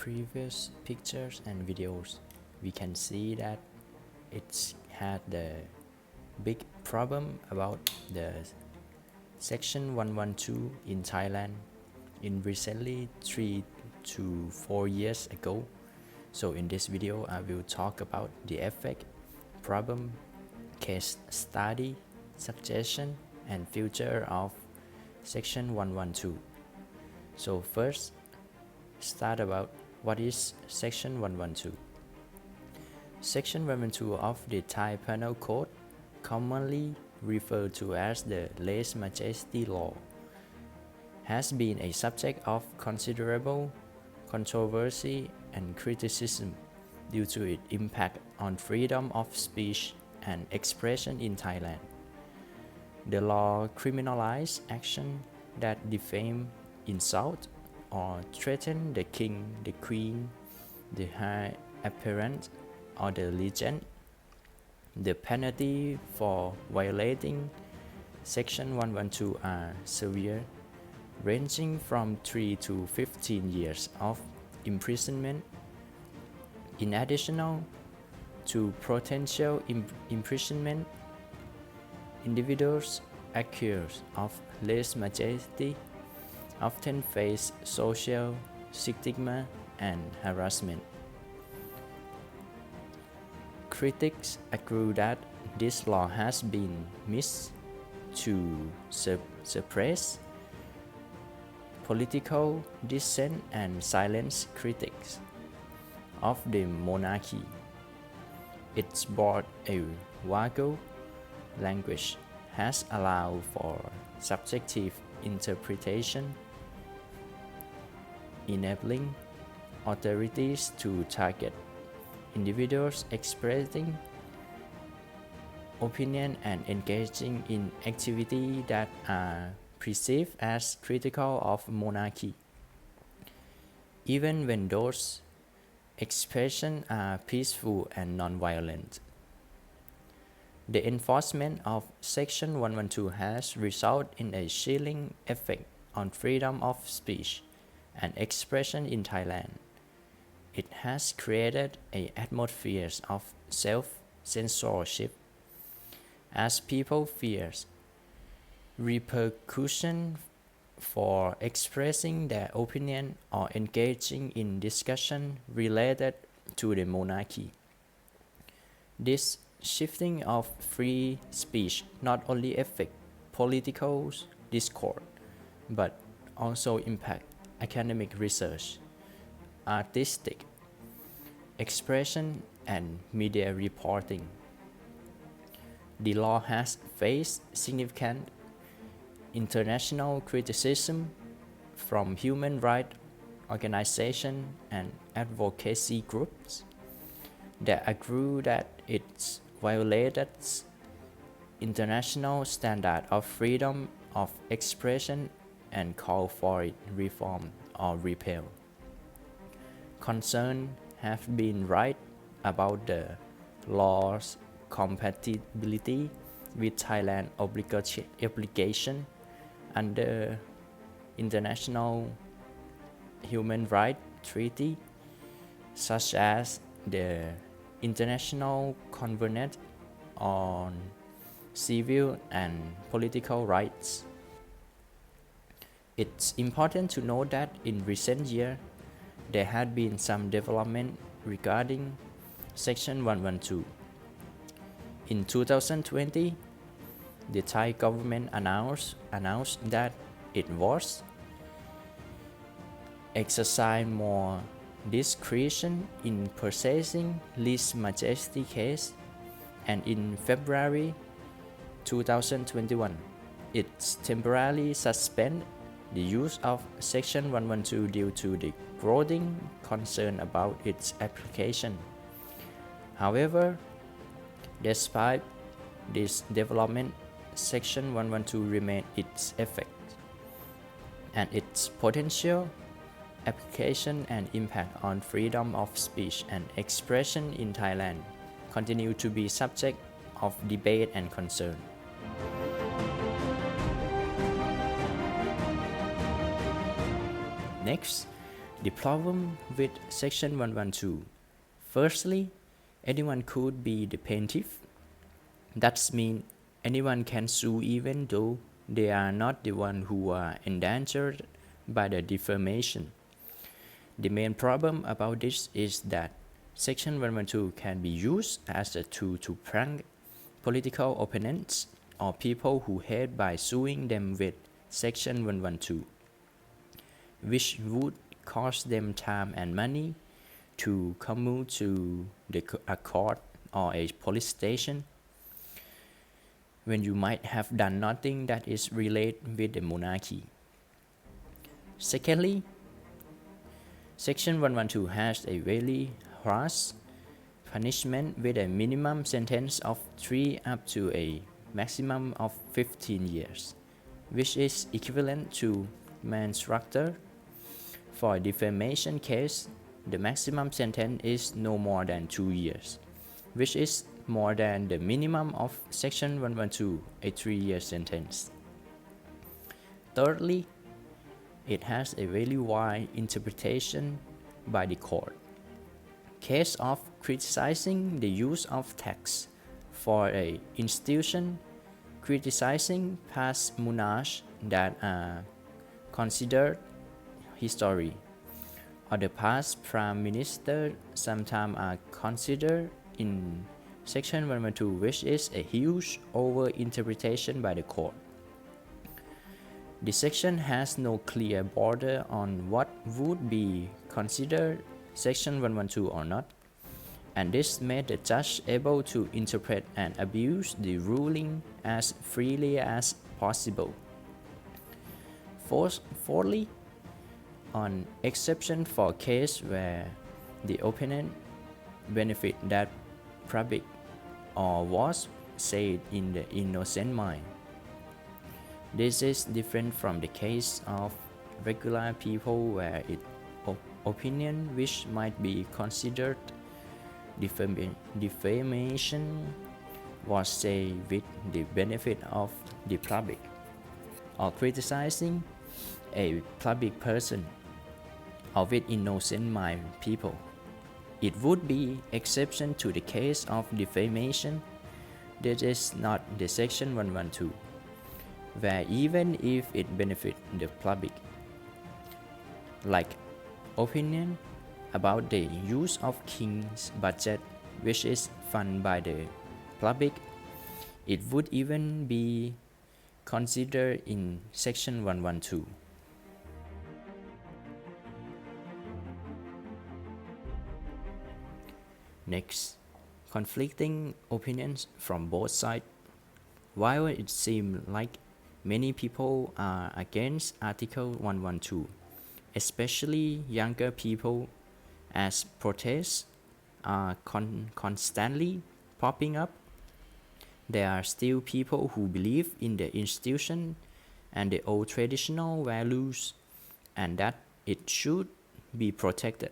previous pictures and videos, we can see that it's had the big problem about the Section 112 in Thailand in recently 3 to 4 years ago. So in this video, I will talk about the effect, problem, case study, suggestion, and future of Section 112. So first, start about what is Section 112. Section 112 of the Thai Penal Code, commonly referred to as the Lèse Majesty Law, has been a subject of considerable controversy and criticism due to its impact on freedom of speech and expression in Thailand. The law criminalizes action that defame, insult, or threaten the king, the queen, the high apparent, or the legend. The penalty for violating Section 112 are severe, ranging from 3 to 15 years of imprisonment. In addition to potential imprisonment, individuals accused of lèse majesty often face social stigma and harassment. Critics agree that this law has been used to suppress political dissent and silence critics of the monarchy. Its broad and vague language has allowed for subjective interpretation, enabling authorities to target individuals expressing opinion and engaging in activity that are perceived as critical of monarchy, even when those expressions are peaceful and non-violent. The enforcement of Section 112 has resulted in a chilling effect on freedom of speech and expression in Thailand. It has created an atmosphere of self-censorship, as people fear repercussion for expressing their opinion or engaging in discussion related to the monarchy. This shifting of free speech not only affects political discourse, but also impacts academic research, artistic expression, and media reporting. The law has faced significant international criticism from human rights organizations and advocacy groups that agree that it violated international standards of freedom of expression and call for its reform or repeal. Concerns have been raised about the law's compatibility with Thailand's obligation under international human rights treaty, such as the International Covenant on Civil and Political Rights. It's important to note that in recent years, there had been some development regarding Section 112. In 2020, the Thai government announced that it was exercising more discretion in processing lèse majesty case, and in February 2021, it temporarily suspended the use of Section 112 due to the growing concern about its application. However, despite this development, Section 112 remains its effect, and its potential application and impact on freedom of speech and expression in Thailand continue to be subject of debate and concern. Next, The problem with Section 112. Firstly, anyone could be the plaintiff. That means anyone can sue even though they are not the one who are endangered by the defamation. The main problem about this is that Section 112 can be used as a tool to prank political opponents or people who hate by suing them with Section 112, which would cost them time and money to commute to a court or a police station when you might have done nothing that is related with the monarchy. Secondly, Section 112 has a very harsh punishment with a minimum sentence of 3 up to a maximum of 15 years, which is equivalent to manslaughter. For a defamation case, the maximum sentence is no more than 2 years, which is more than the minimum of Section 112, a 3-year sentence. Thirdly, it has a very wide interpretation by the court. Case of criticizing the use of text for an institution, criticizing past monarchs that are considered history, or the past prime minister sometimes are considered in Section 112, which is a huge over-interpretation by the court. The section has no clear border on what would be considered Section 112 or not, and this made the judge able to interpret and abuse the ruling as freely as possible. Fourthly, on exception for case where the opponent benefit that public or was said in the innocent mind. This is different from the case of regular people where its opinion which might be considered defamation was said with the benefit of the public, or criticizing a public person or with innocent mind people. It would be exception to the case of defamation. This is not the Section 112, where even if it benefits the public, like opinion about the use of king's budget, which is funded by the public, it would even be considered in Section 112. Next, conflicting opinions from both sides. While it seems like many people are against Article 112, especially younger people, as protests are constantly popping up, there are still people who believe in the institution and the old traditional values and that it should be protected.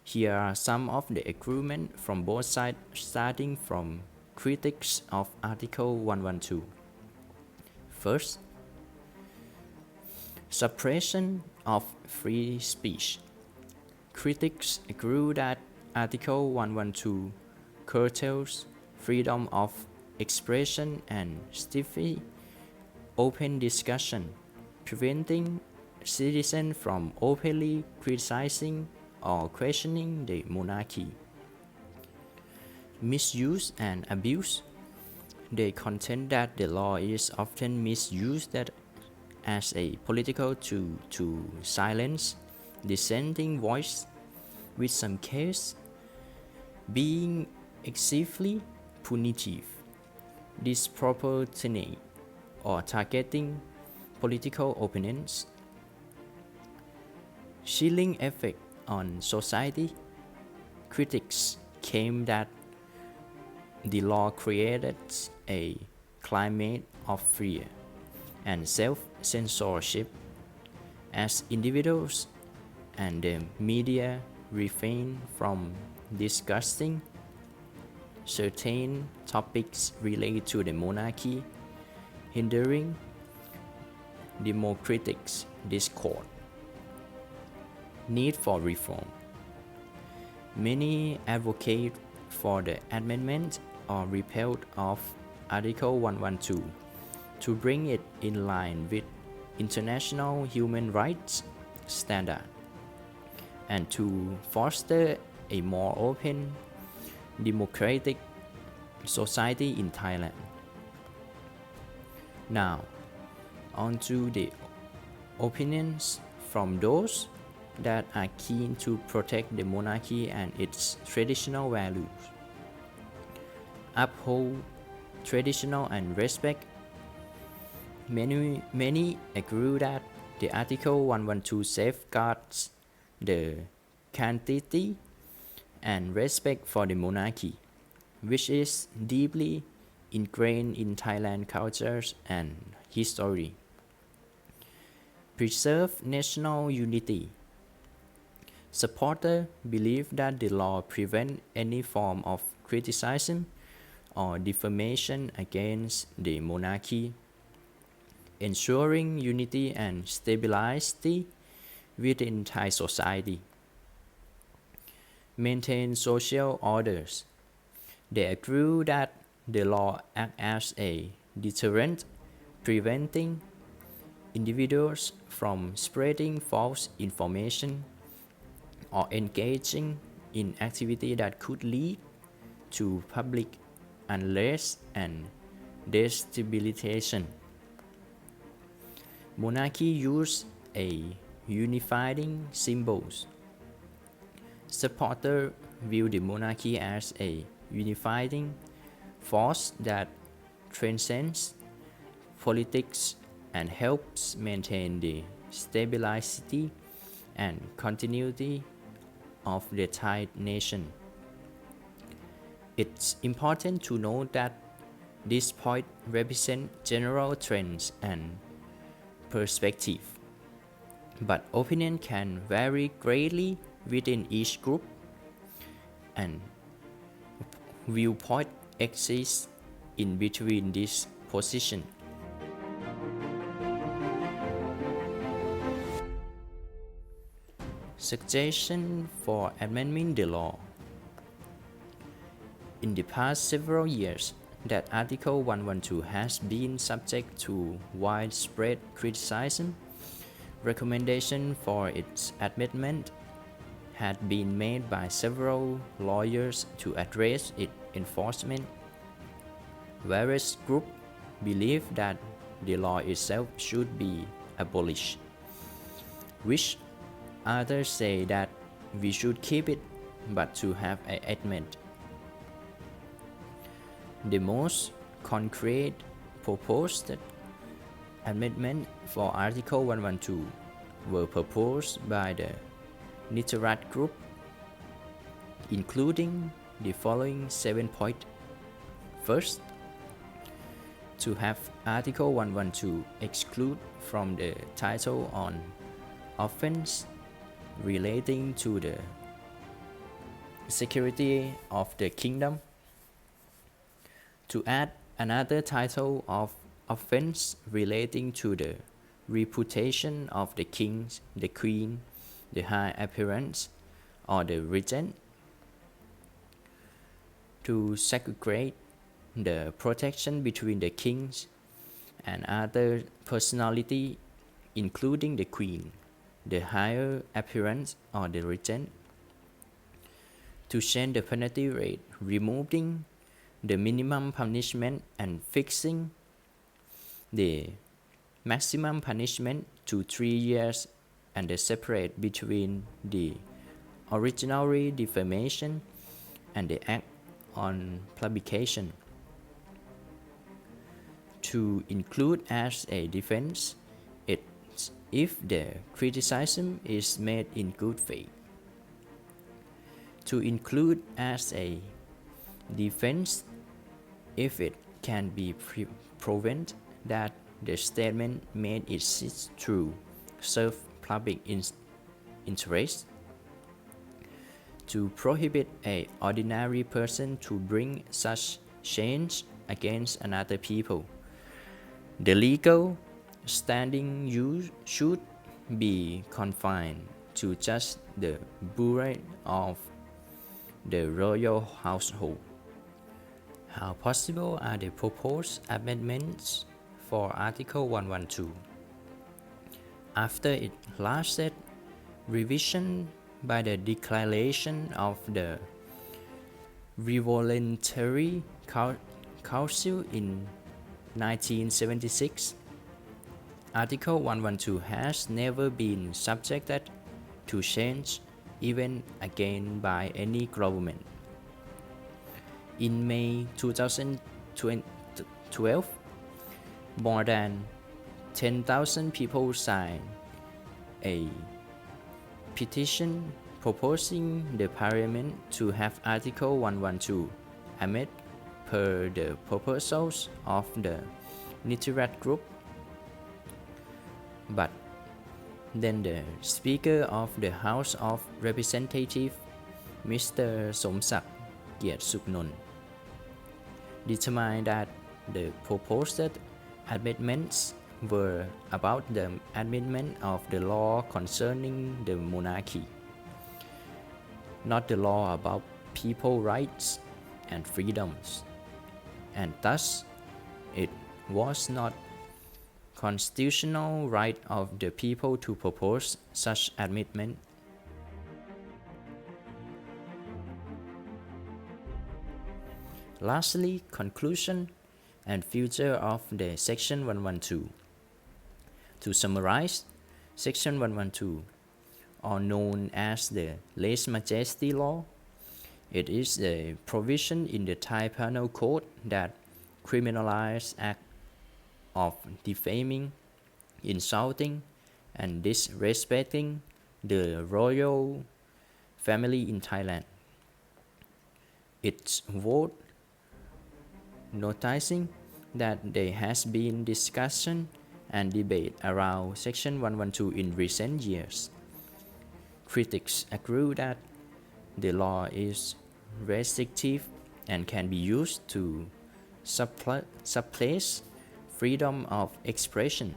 Here are some of the arguments from both sides, starting from critics of Article 112. First, suppression of free speech. Critics agree that Article 112 curtails freedom of expression and stifles open discussion, preventing citizens from openly criticizing or questioning the monarchy. Misuse and abuse. They contend that the law is often misused as a political tool to silence dissenting voice, with some cases being excessively punitive, disproportionate, or targeting political opponents. Chilling effect on society. Critics claim that the law created a climate of fear and self-censorship as individuals and the media refrain from discussing certain topics related to the monarchy, hindering democratic discourse. need for reform. Many advocate for the amendment or repeal of Article 112 to bring it in line with international human rights standards and to foster a more open, democratic society in Thailand. Now, on to the opinions from those that are keen to protect the monarchy and its traditional values, uphold traditional and respect. Many agree that the Article 112 safeguards the sanctity and respect for the monarchy, which is deeply ingrained in Thailand cultures and history. Preserve national unity. Supporters believe that the law prevents any form of criticism or defamation against the monarchy, ensuring unity and stability within Thai society. Maintain social orders. They agree that the law acts as a deterrent, preventing individuals from spreading false information or engaging in activity that could lead to public unrest and destabilization. Monarchy use a unifying symbols. Supporters view the monarchy as a unifying force that transcends politics and helps maintain the stability and continuity of the Thai nation. It's important to note that this point represents general trends and perspective, but opinion can vary greatly within each group, and viewpoint exists in between this position. Suggestion for amending the law. In the past several years, that Article 112 has been subject to widespread criticism. Recommendation for its amendment had been made by several lawyers to address its enforcement. Various groups believe that the law itself should be abolished, which others say that we should keep it but to have an amendment. The most concrete proposed amendment for Article 112 were proposed by the Krittawat group, including the following 7 points. First, to have Article 112 exclude from the title on offense relating to the security of the kingdom. To add another title of offense relating to the reputation of the king, the queen, the high appearance, or the regent. To segregate the protection between the kings and other personality, including the queen, the higher appearance, or the regent. To change the penalty rate, removing the minimum punishment and fixing the maximum punishment to 3 years, and the separate between the original defamation and the act on publication. To include as a defense it's if the criticism is made in good faith. To include as a defense if it can be proven that the statement made is true, serve public interest. To prohibit an ordinary person to bring such change against another people. The legal standing should be confined to just the burden of the royal household. How possible are the proposed amendments for Article 112? After it lasted revision by the Declaration of the Revolutionary Council in 1976, Article 112 has never been subjected to change even again by any government. In May 2012, more than 10,000 people signed a petition proposing the Parliament to have Article 112 amended per the proposals of the Krittawat Group. But then the Speaker of the House of Representatives, Mr. Somsak Kietsuknon, determined that the proposed amendments were about the amendment of the law concerning the monarchy, not the law about people's rights and freedoms, and thus it was not constitutional right of the people to propose such amendment. Lastly, conclusion and future of the Section 112. To summarize, Section 112, or known as the Lèse Majesty Law, it is a provision in the Thai Penal Code that criminalizes acts of defaming, insulting, and disrespecting the royal family in Thailand. It's worth noticing that there has been discussion and debate around Section 112 in recent years. Critics agree that the law is restrictive and can be used to suppress freedom of expression.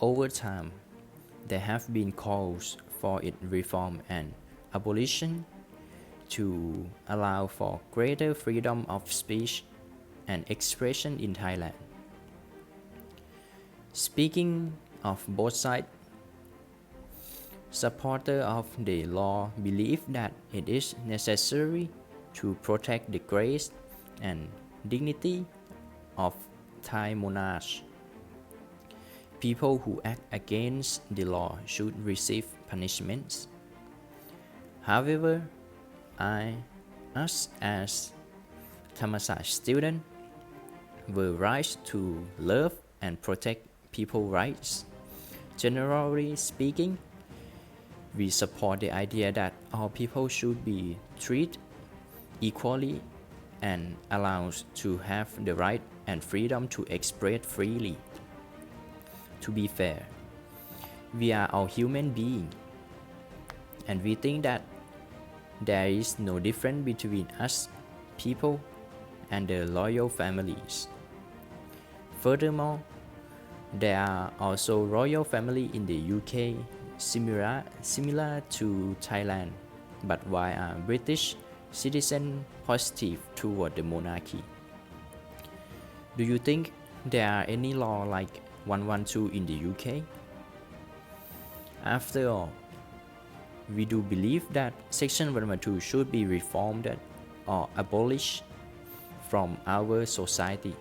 Over time, there have been calls for its reform and abolition to allow for greater freedom of speech and expression in Thailand. Speaking of both sides, supporters of the law believe that it is necessary to protect the grace and dignity of Thai monarchs. People who act against the law should receive punishments. However, us as Thammasat students will rise to love and protect people's rights. Generally speaking, we support the idea that all people should be treated equally and allowed to have the right and freedom to express freely. To be fair, we are all human beings, and we think that there is no difference between us people and the royal families. Furthermore, there are also royal families in the UK similar to Thailand, but why are British citizens positive toward the monarchy? Do you think there are any law like 112 in the UK? After all, we do believe that Section 112 should be reformed or abolished from our society.